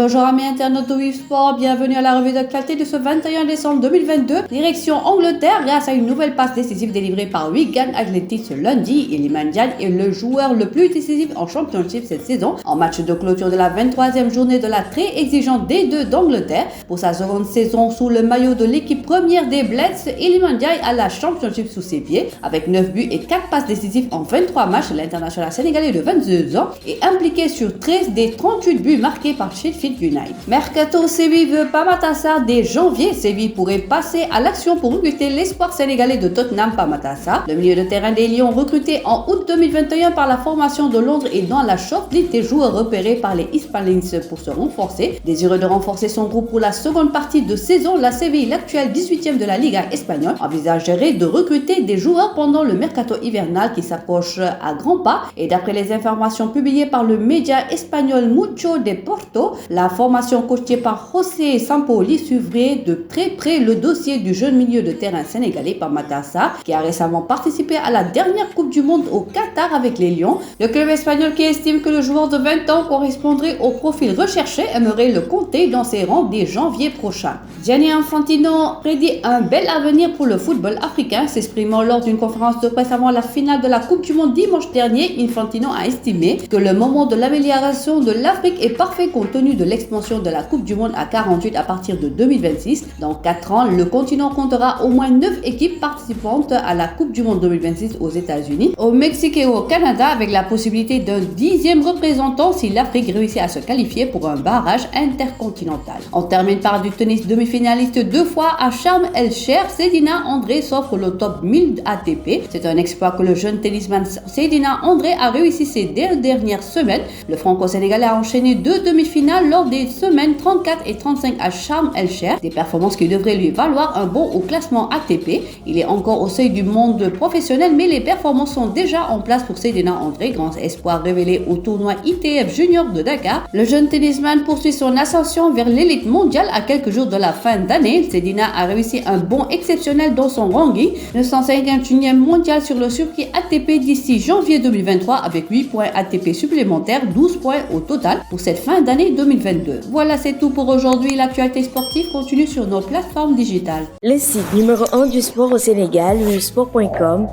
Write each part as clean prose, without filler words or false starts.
Bonjour amis internautes de WeSport, bienvenue à la revue d'actualité de ce 21 décembre 2022. Direction Angleterre grâce à une nouvelle passe décisive délivrée par Wigan Athletic ce lundi. Iliman Ndiaye est le joueur le plus décisif en Championship cette saison. En match de clôture de la 23e journée de la très exigeante D2 d'Angleterre. Pour sa seconde saison sous le maillot de l'équipe première des Bleds, Iliman Ndiaye a la Championship sous ses pieds. Avec 9 buts et 4 passes décisives en 23 matchs, l'international sénégalais de 22 ans est impliqué sur 13 des 38 buts marqués par Sheffield United. Mercato, Séville veut Pape Sarr dès janvier. Séville pourrait passer à l'action pour recruter l'espoir sénégalais de Tottenham, Pape Sarr. Le milieu de terrain des Lions, recruté en août 2021 par la formation de Londres, est dans la shortlist des joueurs repérés par les Hispanics pour se renforcer. Désireux de renforcer son groupe pour la seconde partie de saison, la Séville, l'actuelle 18e de la Liga espagnole, envisagerait de recruter des joueurs pendant le mercato hivernal qui s'approche à grands pas. Et d'après les informations publiées par le média espagnol Mucho Deporto, la formation coachée par José Sampaoli suivrait de très près le dossier du jeune milieu de terrain sénégalais Pape Sarr, qui a récemment participé à la dernière Coupe du Monde au Qatar avec les Lions. Le club espagnol, qui estime que le joueur de 20 ans correspondrait au profil recherché, aimerait le compter dans ses rangs dès janvier prochain. Gianni Infantino prédit un bel avenir pour le football africain. S'exprimant lors d'une conférence de presse avant la finale de la Coupe du Monde dimanche dernier, Infantino a estimé que le moment de l'amélioration de l'Afrique est parfait compte tenu de l'expansion de la Coupe du Monde à 48 à partir de 2026. Dans 4 ans, le continent comptera au moins 9 équipes participantes à la Coupe du Monde 2026 aux États-Unis, au Mexique et au Canada, avec la possibilité d'un 10e représentant si l'Afrique réussit à se qualifier pour un barrage intercontinental. On termine par du tennis. Demi-finaliste 2 fois à Sharm el-Sheikh, Seydina André s'offre le top 1000 ATP. C'est un exploit que le jeune tennisman Seydina André a réussi ces dernières semaines. Le franco-sénégalais a enchaîné 2 demi-finales lors des semaines 34 et 35 à Sharm el-Sheikh, des performances qui devraient lui valoir un bond au classement ATP. Il est encore au seuil du monde professionnel, mais les performances sont déjà en place pour Seydina André, grand espoir révélé au tournoi ITF Junior de Dakar. Le jeune tennisman poursuit son ascension vers l'élite mondiale à quelques jours de la fin d'année. Seydina a réussi un bond exceptionnel dans son ranking, 951e mondial sur le circuit ATP d'ici janvier 2023 avec 8 points ATP supplémentaires, 12 points au total pour cette fin d'année 2022. Voilà, c'est tout pour aujourd'hui. L'actualité sportive continue sur nos plateformes digitales. Le site numéro 1 du sport au Sénégal, wesport.com,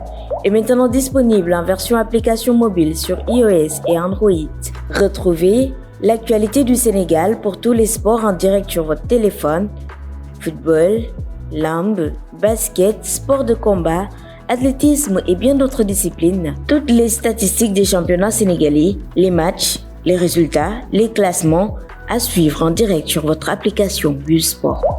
est maintenant disponible en version application mobile sur iOS et Android. Retrouvez l'actualité du Sénégal pour tous les sports en direct sur votre téléphone: football, lambe, basket, sport de combat, athlétisme et bien d'autres disciplines. Toutes les statistiques des championnats sénégalais, les matchs, les résultats, les classements à suivre en direct sur votre application WeSport.